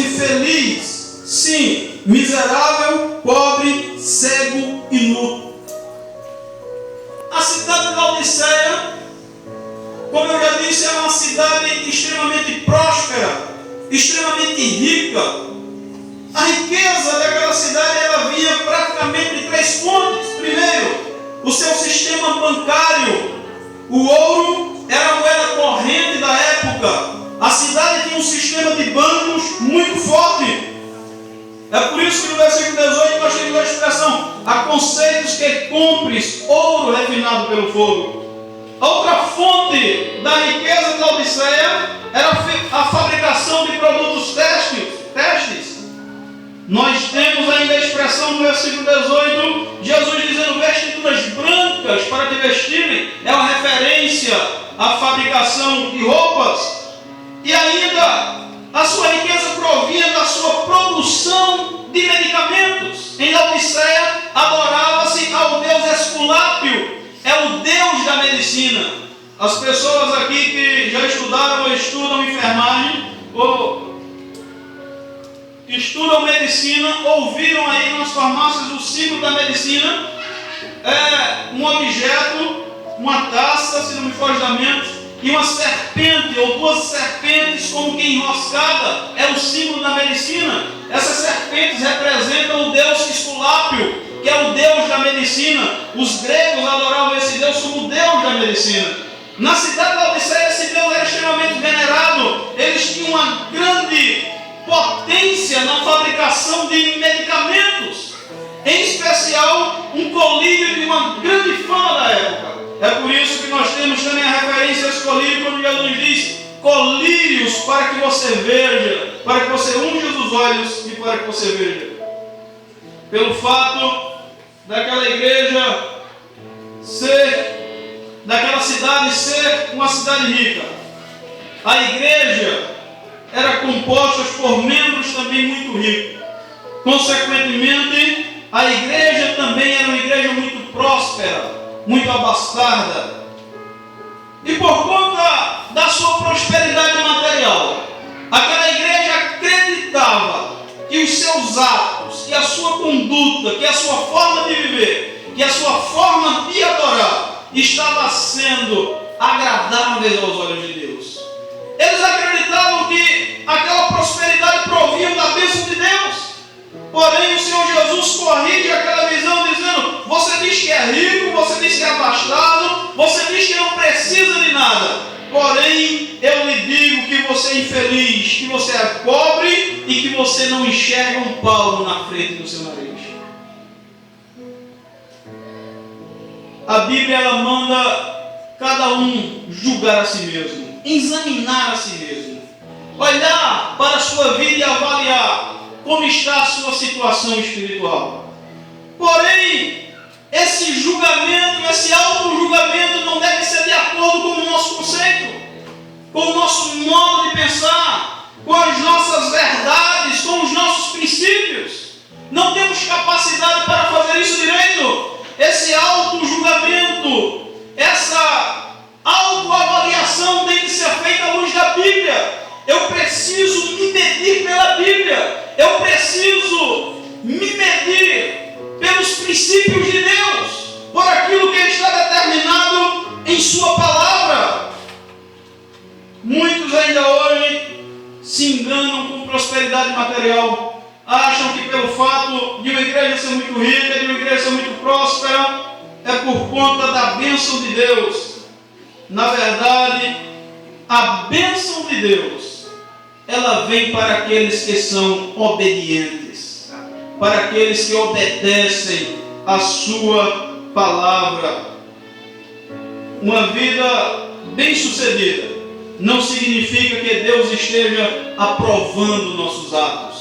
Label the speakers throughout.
Speaker 1: infeliz, sim, miserável, pobre, cego e nu. A cidade de Laodiceia, como eu já disse, é uma cidade extremamente próspera, extremamente rica. A riqueza daquela cidade ela vinha praticamente de três fontes. Primeiro, o seu sistema bancário. O ouro era a moeda corrente da época. A cidade tinha um sistema de bancos muito forte. É por isso que no versículo 18 nós temos a expressão: aconselho que compres ouro refinado pelo fogo. A outra fonte da riqueza de Laodiceia era a fabricação de produtos têxteis. Nós temos ainda a expressão no versículo 18, Jesus dizendo vestiduras brancas para te vestirem. É uma referência à fabricação de roupas. E ainda a sua riqueza provinha da sua produção de medicamentos. Em Laodiceia adorava-se ao deus Esculápio, é o deus da medicina. As pessoas aqui que já estudaram ou estudam enfermagem ou estudam medicina, ouviram aí nas farmácias o símbolo da medicina. É um objeto, uma taça, se não me foge da mente, e uma serpente ou duas serpentes como que enroscada, é o símbolo da medicina. Essas serpentes representam o deus Esculápio, que é o deus da medicina. Os gregos adoravam esse deus como o deus da medicina. Na cidade de Laodiceia esse deus era extremamente venerado. Eles tinham uma grande potência na fabricação de medicamentos, em especial um colírio de uma grande fama da época. É por isso que nós temos também a referência a esse colírio, quando Jesus diz: colírios para que você veja, para que você unja os olhos e para que você veja. Pelo fato daquela igreja daquela cidade ser uma cidade rica, a igreja era composta por membros também muito ricos. Consequentemente, a igreja também era uma igreja muito próspera, muito abastada. E por conta da sua prosperidade material, aquela igreja acreditava que os seus atos, que a sua conduta, que a sua forma de viver, que a sua forma de adorar estava sendo agradáveis aos olhos de Deus. Eles acreditavam que aquela prosperidade provinha da bênção de Deus. Porém, o Senhor Jesus corrige aquela visão dizendo: você diz que é rico, você diz que é abastado, você diz que não precisa de nada. Porém, eu lhe digo que você é infeliz, que você é pobre e que você não enxerga um palmo na frente do seu nariz. A Bíblia ela manda cada um julgar a si mesmo, examinar a si mesmo, olhar para a sua vida e avaliar como está a sua situação espiritual. Porém, esse julgamento, esse auto-julgamento não deve ser de acordo com o nosso conceito, com o nosso modo de pensar, com as nossas verdades, com os nossos princípios. Não temos capacidade para fazer isso direito. Esse auto-julgamento, essa autoavaliação tem que ser feita à luz da Bíblia. Eu preciso me medir pela Bíblia. Eu preciso me medir pelos princípios de Deus, por aquilo que está determinado em sua palavra. Muitos ainda hoje se enganam com prosperidade material. Acham que pelo fato de uma igreja ser muito rica, de uma igreja ser muito próspera, é por conta da bênção de Deus. Na verdade, a bênção de Deus, ela vem para aqueles que são obedientes, para aqueles que obedecem a sua palavra. Uma vida bem-sucedida não significa que Deus esteja aprovando nossos atos.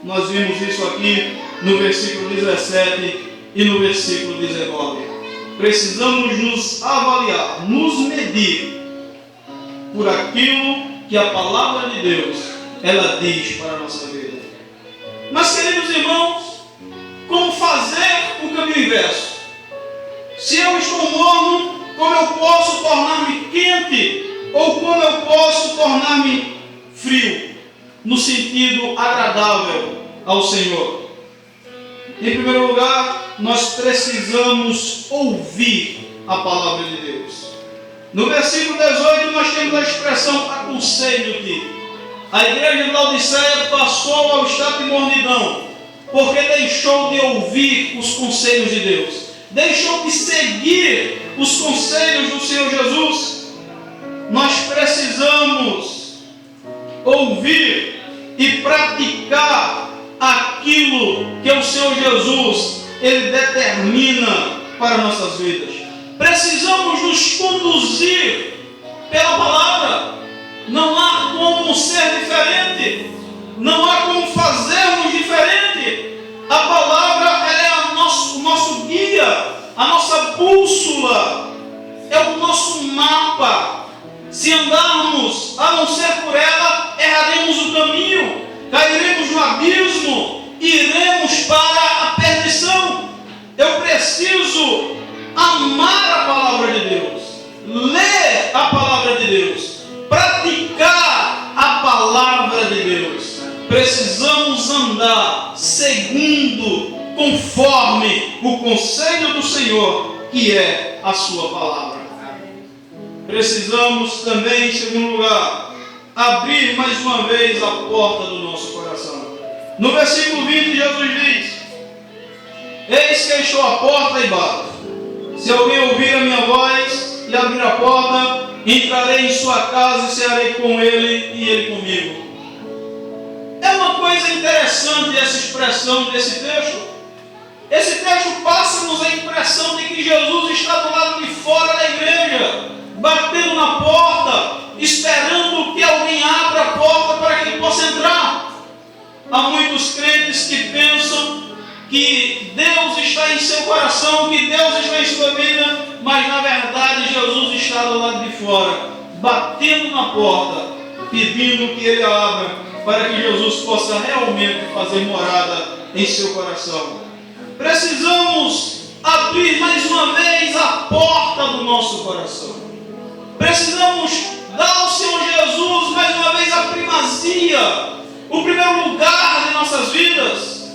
Speaker 1: Nós vimos isso aqui no versículo 17 e no versículo 19. Precisamos nos avaliar, nos medir por aquilo que a palavra de Deus ela diz para a nossa vida. Mas, queridos irmãos, como fazer o caminho inverso? Se eu estou morno, como eu posso tornar-me quente? Ou como eu posso tornar-me frio? no sentido agradável ao Senhor? Em primeiro lugar, nós precisamos ouvir a palavra de Deus. No versículo 18 nós temos a expressão aconselho-te. A igreja de Laodiceia passou ao estado de mornidão, porque deixou de ouvir os conselhos de Deus, deixou de seguir os conselhos do Senhor Jesus. Nós precisamos ouvir e praticar aquilo que o Senhor Jesus Ele determina para nossas vidas. Precisamos nos conduzir pela palavra. Não há como ser diferente, não há como fazermos diferente. A palavra ela é o nosso guia, a nossa bússola, é o nosso mapa. Se andarmos a não ser por ela, erraremos o caminho, cairemos no abismo e iremos para a perdição. Eu preciso amar a palavra de Deus, ler a palavra de Deus, praticar a palavra de Deus. Precisamos andar segundo, conforme o conselho do Senhor, que é a sua palavra. Precisamos também, em segundo lugar, abrir mais uma vez a porta do nosso coração. No versículo 20, Jesus diz: eis que estou à porta e bato. Se alguém ouvir a minha voz e abrir a porta, entrarei em sua casa e cearei com ele e ele comigo. É uma coisa interessante essa expressão desse texto. Esse texto passa-nos a impressão de que Jesus está do lado de fora da igreja, batendo na porta, esperando que alguém abra a porta para que ele possa entrar. Há muitos crentes que pensam que Deus está em seu coração, que Deus está em sua vida, mas na verdade Jesus está do lado de fora, batendo na porta, pedindo que ele abra, para que Jesus possa realmente fazer morada em seu coração. Precisamos abrir mais uma vez a porta do nosso coração. Precisamos dar ao Senhor Jesus mais uma vez a primazia, o primeiro lugar de nossas vidas.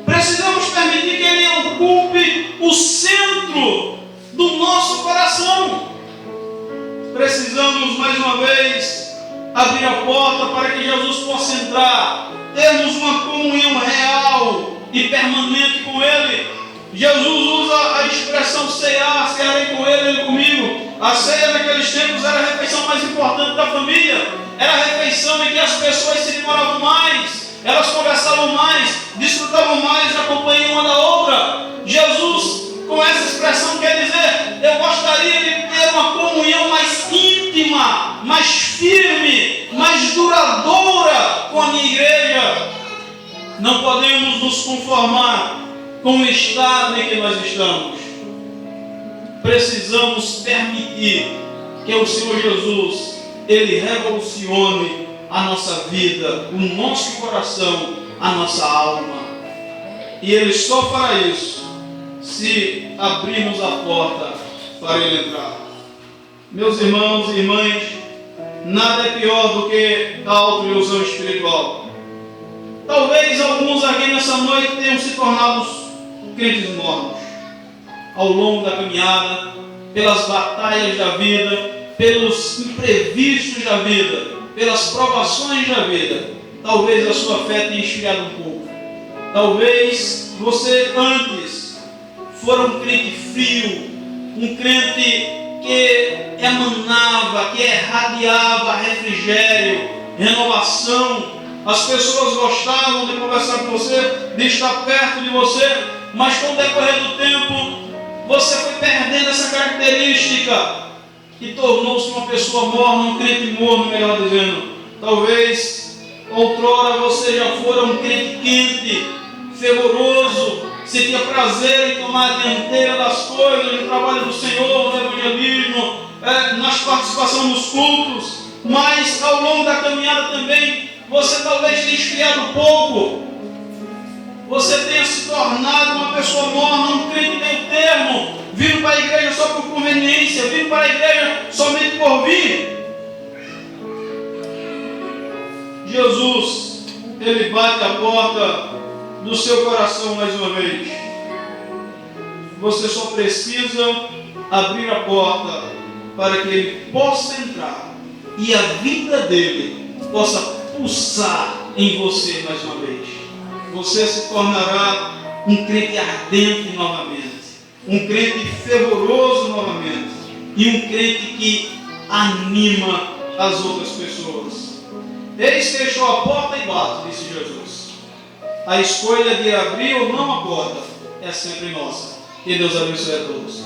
Speaker 1: Precisamos permitir que Ele ocupe o centro do nosso coração. Precisamos mais uma vez abrir a porta para que Jesus possa entrar, termos uma comunhão real e permanente com Ele. Jesus usa a expressão cear, cearei com Ele, Ele comigo. A ceia naqueles tempos era a refeição mais importante da família, era a refeição em que as pessoas se demoravam mais, elas conversavam mais, desfrutavam mais da companhia uma da outra. Jesus, com essa expressão, quer dizer: eu gostaria de ter uma comunhão mais íntima, mais firme, mais duradoura com a minha igreja. Não podemos nos conformar com o estado em que nós estamos. Precisamos permitir que o Senhor Jesus Ele revolucione a nossa vida, o nosso coração, a nossa alma. E Ele só fará isso se abrirmos a porta para Ele entrar. Meus irmãos e irmãs, nada é pior do que a autoilusão espiritual. Talvez alguns aqui nessa noite tenham se tornado crentes mornos ao longo da caminhada, pelas batalhas da vida, pelos imprevistos da vida, pelas provações da vida. Talvez a sua fé tenha esfriado um pouco. Talvez você antes fora um crente frio, um crente que emanava, que irradiava refrigério, renovação. As pessoas gostavam de conversar com você, de estar perto de você, mas com o decorrer do tempo você foi perdendo essa característica e tornou-se uma pessoa morna, um crente morno, melhor dizendo. Talvez outrora você já fora um crente quente, fervoroso, sentia prazer em tomar a dianteira das coisas, no trabalho do Senhor, no evangelismo, nas participações nos cultos, mas ao longo da caminhada também você talvez tenha esfriado um pouco. Você tenha se tornado uma pessoa morna, um crente meio termo, vindo para a igreja só por conveniência, vindo para a igreja somente por vir. Jesus, Ele bate a porta do seu coração mais uma vez. Você só precisa abrir a porta para que Ele possa entrar e a vida dele possa pulsar em você mais uma vez. Você se tornará um crente ardente novamente, um crente fervoroso novamente e um crente que anima as outras pessoas. Eis que estou à porta e bato, disse Jesus. A escolha de abrir ou não a porta é sempre nossa. Que Deus abençoe a todos.